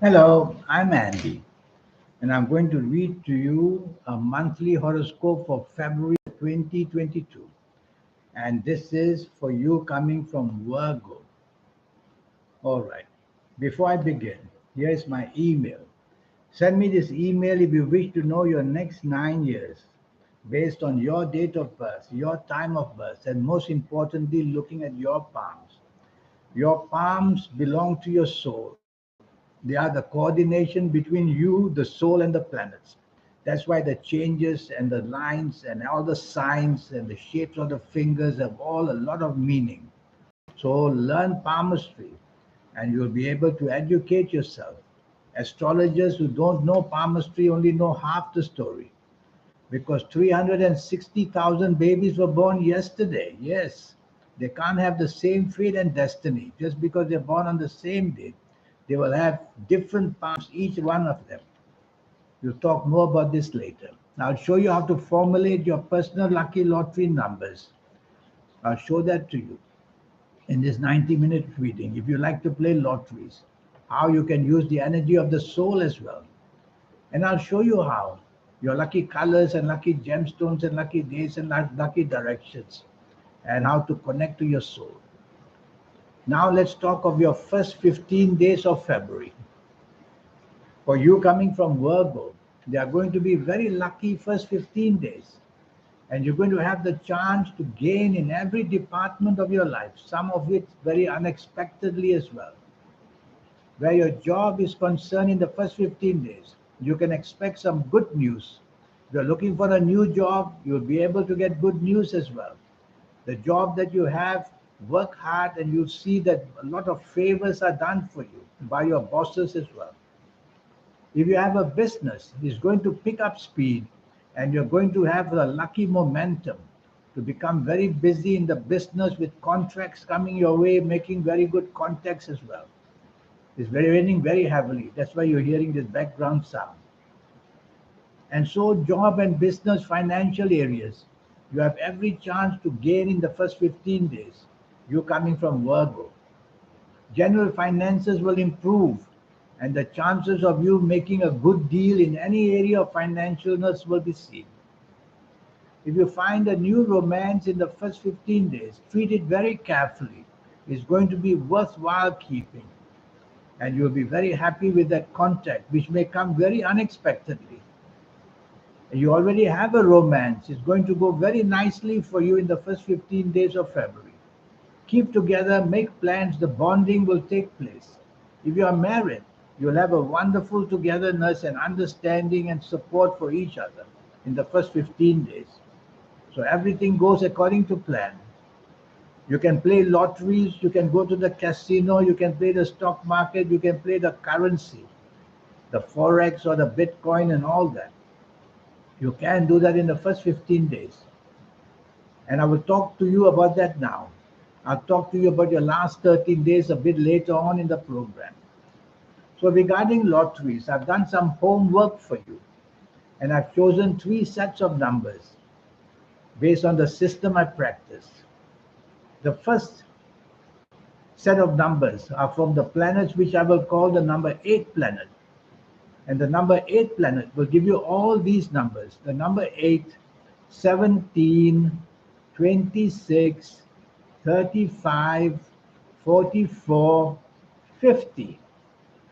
Hello, I'm Andy, and I'm going to read to you a monthly horoscope for February 2022. And this is for you coming from Virgo. All right, before I begin, here's my email. Send me this email if you wish to know your next 9 years based on your date of birth, your time of birth, and most importantly, looking at your palms. Your palms belong to your soul. They are the coordination between you, the soul, and the planets. That's why the changes and the lines and all the signs and the shapes of the fingers have all a lot of meaning. So learn palmistry and you'll be able to educate yourself. Astrologers who don't know palmistry only know half the story because 360,000 babies were born yesterday. Yes, they can't have the same fate and destiny just because they're born on the same date. They will have different palms, each one of them. We'll talk more about this later. I'll show you how to formulate your personal lucky lottery numbers. I'll show that to you in this 90-minute reading. If you like to play lotteries, how you can use the energy of the soul as well. And I'll show you how your lucky colors and lucky gemstones and lucky days and lucky directions and how to connect to your soul. Now let's talk of your first 15 days of February. For you coming from Virgo, they are going to be very lucky first 15 days. And you're going to have the chance to gain in every department of your life, some of it very unexpectedly as well. Where your job is concerned in the first 15 days, you can expect some good news. If you're looking for a new job, you'll be able to get good news as well. The job that you have, work hard and you'll see that a lot of favors are done for you by your bosses as well. If you have a business, it's going to pick up speed and you're going to have the lucky momentum to become very busy in the business with contracts coming your way, making very good contacts as well. It's very raining very heavily. That's why you're hearing this background sound. And so, job and business financial areas, you have every chance to gain in the first 15 days. You coming from Virgo. General finances will improve, and the chances of you making a good deal in any area of financialness will be seen. If you find a new romance in the first 15 days, treat it very carefully. It's going to be worthwhile keeping, and you'll be very happy with that contact, which may come very unexpectedly. You already have a romance. It's going to go very nicely for you in the first 15 days of February. Keep together, make plans, the bonding will take place. If you are married, you'll have a wonderful togetherness and understanding and support for each other in the first 15 days. So everything goes according to plan. You can play lotteries, you can go to the casino, you can play the stock market, you can play the currency, the forex or the bitcoin and all that. You can do that in the first 15 days. And I will talk to you about that now. I'll talk to you about your last 13 days a bit later on in the program. So regarding lotteries, I've done some homework for you and I've chosen three sets of numbers based on the system I practice. The first set of numbers are from the planets which I will call the number 8 planet. And the number 8 planet will give you all these numbers. The number 8, 17, 26, 35, 44, 50,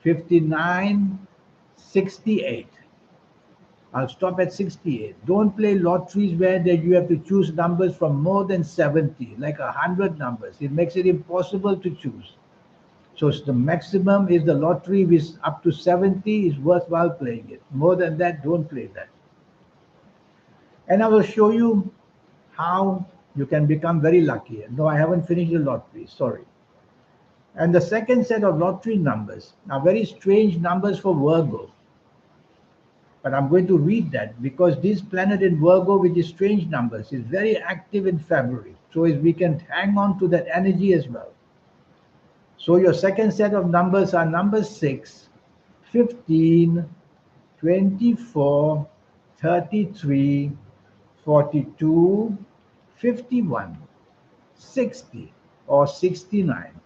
59, 68. I'll stop at 68. Don't play lotteries where that you have to choose numbers from more than 70, like 100 numbers. It makes it impossible to choose. So the maximum is the lottery which up to 70 is worthwhile playing it. More than that, don't play that. And I will show you how you can become very lucky. No, I haven't finished the lottery, sorry. And the second set of lottery numbers are very strange numbers for Virgo. But I'm going to read that because this planet in Virgo with these strange numbers is very active in February. So as we can hang on to that energy as well. So your second set of numbers are number 6, 15, 24, 33, 42, 51, 60 or 69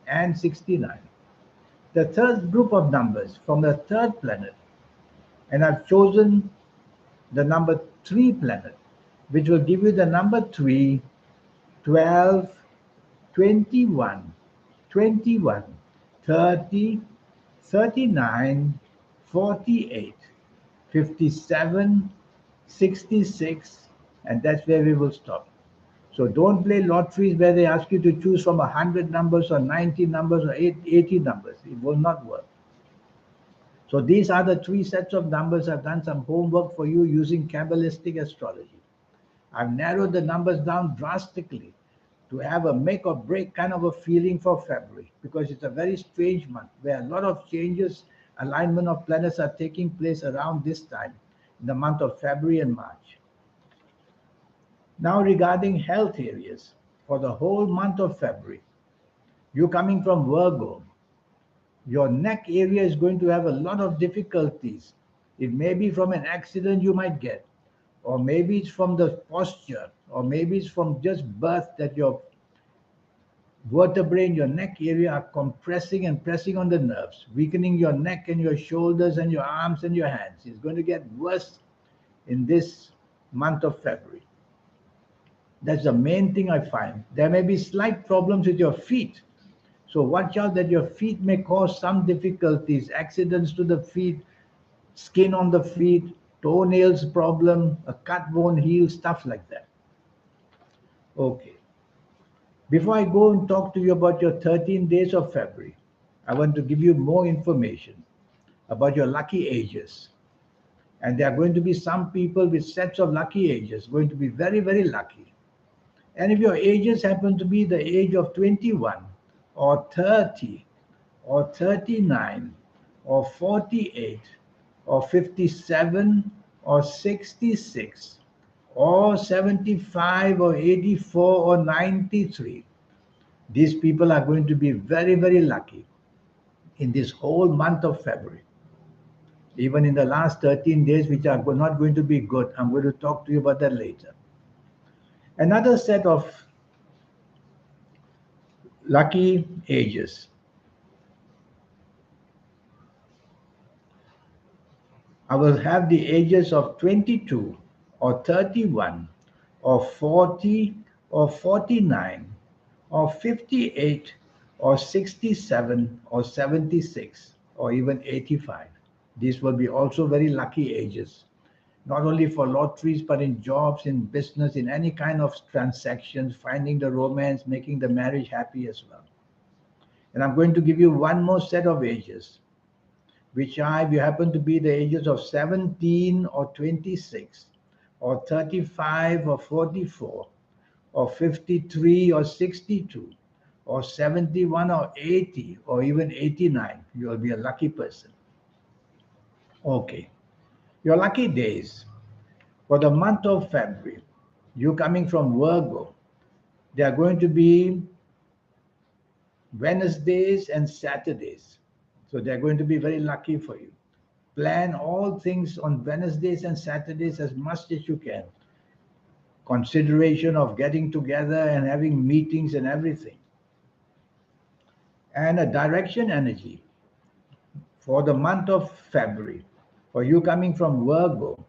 and 69. the third group of numbers from the third planet, and I've chosen the number 3 planet, which will give you the number 3, 12, 21, 21, 30, 39, 48, 57, 66, and that's where we will stop. So don't play lotteries where they ask you to choose from 100 numbers or 90 numbers or 80 numbers. It will not work. So these are the 3 sets of numbers. I've done some homework for you using Kabbalistic astrology. I've narrowed the numbers down drastically to have a make or break kind of a feeling for February, because it's a very strange month where a lot of changes, alignment of planets are taking place around this time in the month of February and March. Now regarding health areas, for the whole month of February, you coming from Virgo, your neck area is going to have a lot of difficulties. It may be from an accident you might get, or maybe it's from the posture, or maybe it's from just birth that your vertebrae in your neck area are compressing and pressing on the nerves, weakening your neck and your shoulders and your arms and your hands. It's going to get worse in this month of February. That's the main thing I find. There may be slight problems with your feet. So watch out that your feet may cause some difficulties, accidents to the feet, skin on the feet, toenails problem, a cut won't heal, stuff like that. Okay. Before I go and talk to you about your 13 days of February, I want to give you more information about your lucky ages. And there are going to be some people with sets of lucky ages, going to be very, very lucky. And if your ages happen to be the age of 21 or 30 or 39 or 48 or 57 or 66 or 75 or 84 or 93, these people are going to be very, very lucky in this whole month of February. Even in the last 13 days, which are not going to be good. I'm going to talk to you about that later. Another set of lucky ages. I will have the ages of 22 or 31 or 40 or 49 or 58 or 67 or 76 or even 85. These will be also very lucky ages, not only for lotteries, but in jobs, in business, in any kind of transactions, finding the romance, making the marriage happy as well. And I'm going to give you one more set of ages, which are, if you happen to be the ages of 17 or 26 or 35 or 44 or 53 or 62 or 71 or 80 or even 89, you will be a lucky person. Okay, your lucky days for the month of February, you coming from Virgo, they are going to be Wednesdays and Saturdays. So they're going to be very lucky for you. Plan all things on Wednesdays and Saturdays as much as you can. Consideration of getting together and having meetings and everything. And a direction energy for the month of February. For you coming from Virgo,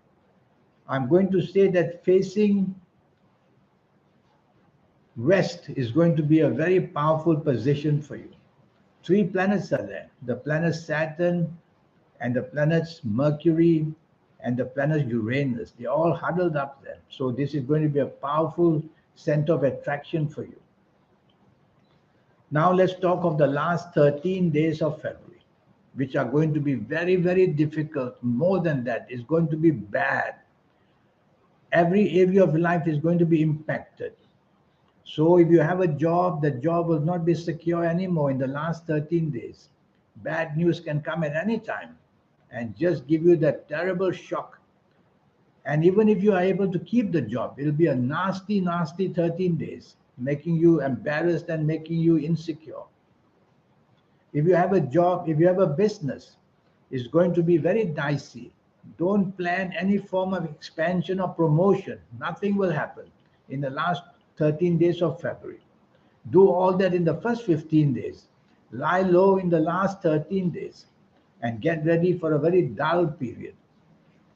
I'm going to say that facing west is going to be a very powerful position for you. 3 planets are there. The planet Saturn and the planets Mercury and the planet Uranus. They're all huddled up there. So this is going to be a powerful center of attraction for you. Now let's talk of the last 13 days of February, which are going to be very, very difficult. More than that, it's going to be bad. Every area of life is going to be impacted. So if you have a job, the job will not be secure anymore in the last 13 days. Bad news can come at any time and just give you that terrible shock. And even if you are able to keep the job, it'll be a nasty, nasty 13 days, making you embarrassed and making you insecure. If you have a job, if you have a business, it's going to be very dicey. Don't plan any form of expansion or promotion. Nothing will happen in the last 13 days of February. Do all that in the first 15 days. lie low in the last 13 days and get ready for a very dull period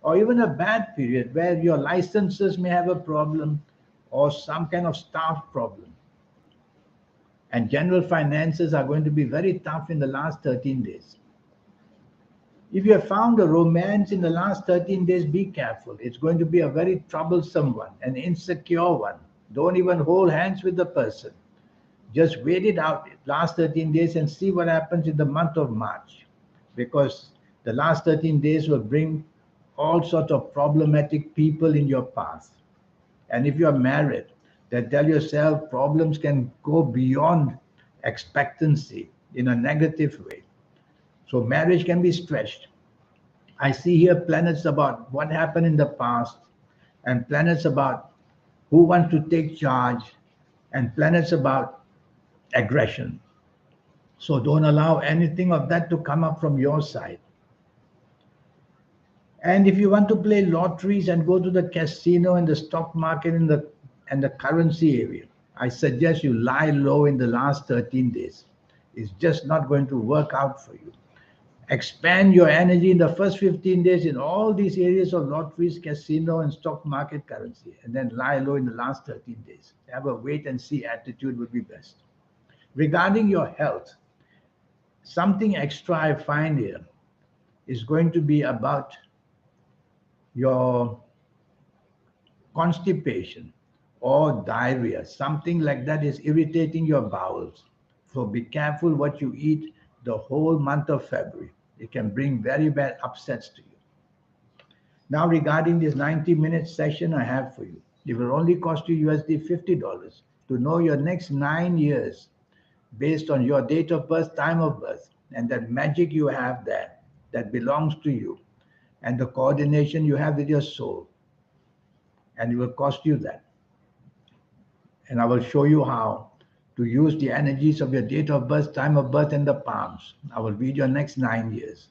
or even a bad period where your licenses may have a problem or some kind of staff problem. And general finances are going to be very tough in the last 13 days. If you have found a romance in the last 13 days, be careful. It's going to be a very troublesome one, an insecure one. Don't even hold hands with the person. Just wait it out last 13 days and see what happens in the month of March. Because the last 13 days will bring all sorts of problematic people in your path. And if you are married, then tell yourself problems can go beyond expectancy in a negative way. So marriage can be stretched. I see here planets about what happened in the past, and planets about who wants to take charge, and planets about aggression. So don't allow anything of that to come up from your side. And if you want to play lotteries and go to the casino and the stock market and the currency area, I suggest you lie low in the last 13 days. It's just not going to work out for you. Expand your energy in the first 15 days in all these areas of lotteries, casino, and stock market currency, and then lie low in the last 13 days. Have a wait and see attitude would be best. Regarding your health, something extra I find here is going to be about your constipation or diarrhea. Something like that is irritating your bowels. So be careful what you eat the whole month of February. It can bring very bad upsets to you. Now, regarding this 90-minute session I have for you, it will only cost you USD $50 to know your next 9 years based on your date of birth, time of birth, and that magic you have there that belongs to you, and the coordination you have with your soul. And it will cost you that. And I will show you how to use the energies of your date of birth, time of birth, and the palms. I will read your next 9 years.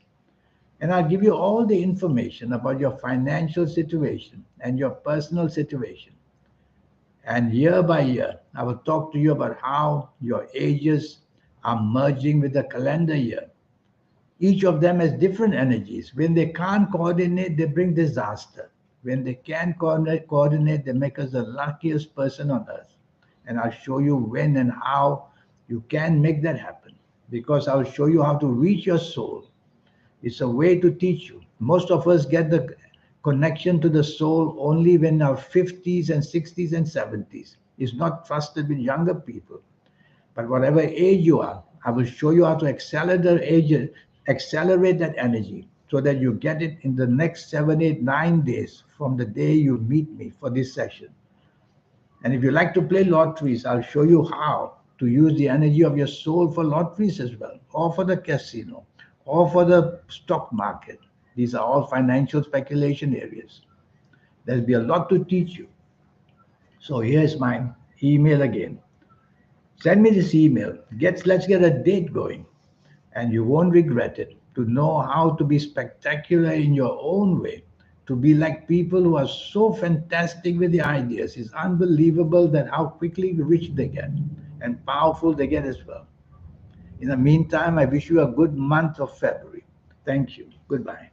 And I'll give you all the information about your financial situation and your personal situation. And year by year, I will talk to you about how your ages are merging with the calendar year. Each of them has different energies. When they can't coordinate, they bring disaster. When they can coordinate, they make us the luckiest person on earth. And I'll show you when and how you can make that happen. Because I'll show you how to reach your soul. It's a way to teach you. Most of us get the connection to the soul only when our 50s and 60s and 70s. It's not trusted with younger people. But whatever age you are, I will show you how to accelerate that energy so that you get it in the next 7, 8, 9 days from the day you meet me for this session. And if you like to play lotteries, I'll show you how to use the energy of your soul for lotteries as well, or for the casino, or for the stock market. These are all financial speculation areas. There'll be a lot to teach you. So here's my email again. Send me this email. Let's get a date going. And you won't regret it. To know how to be spectacular in your own way. To be like people who are so fantastic with the ideas. It's unbelievable that how quickly rich they get. And powerful they get as well. In the meantime, I wish you a good month of February. Thank you. Goodbye.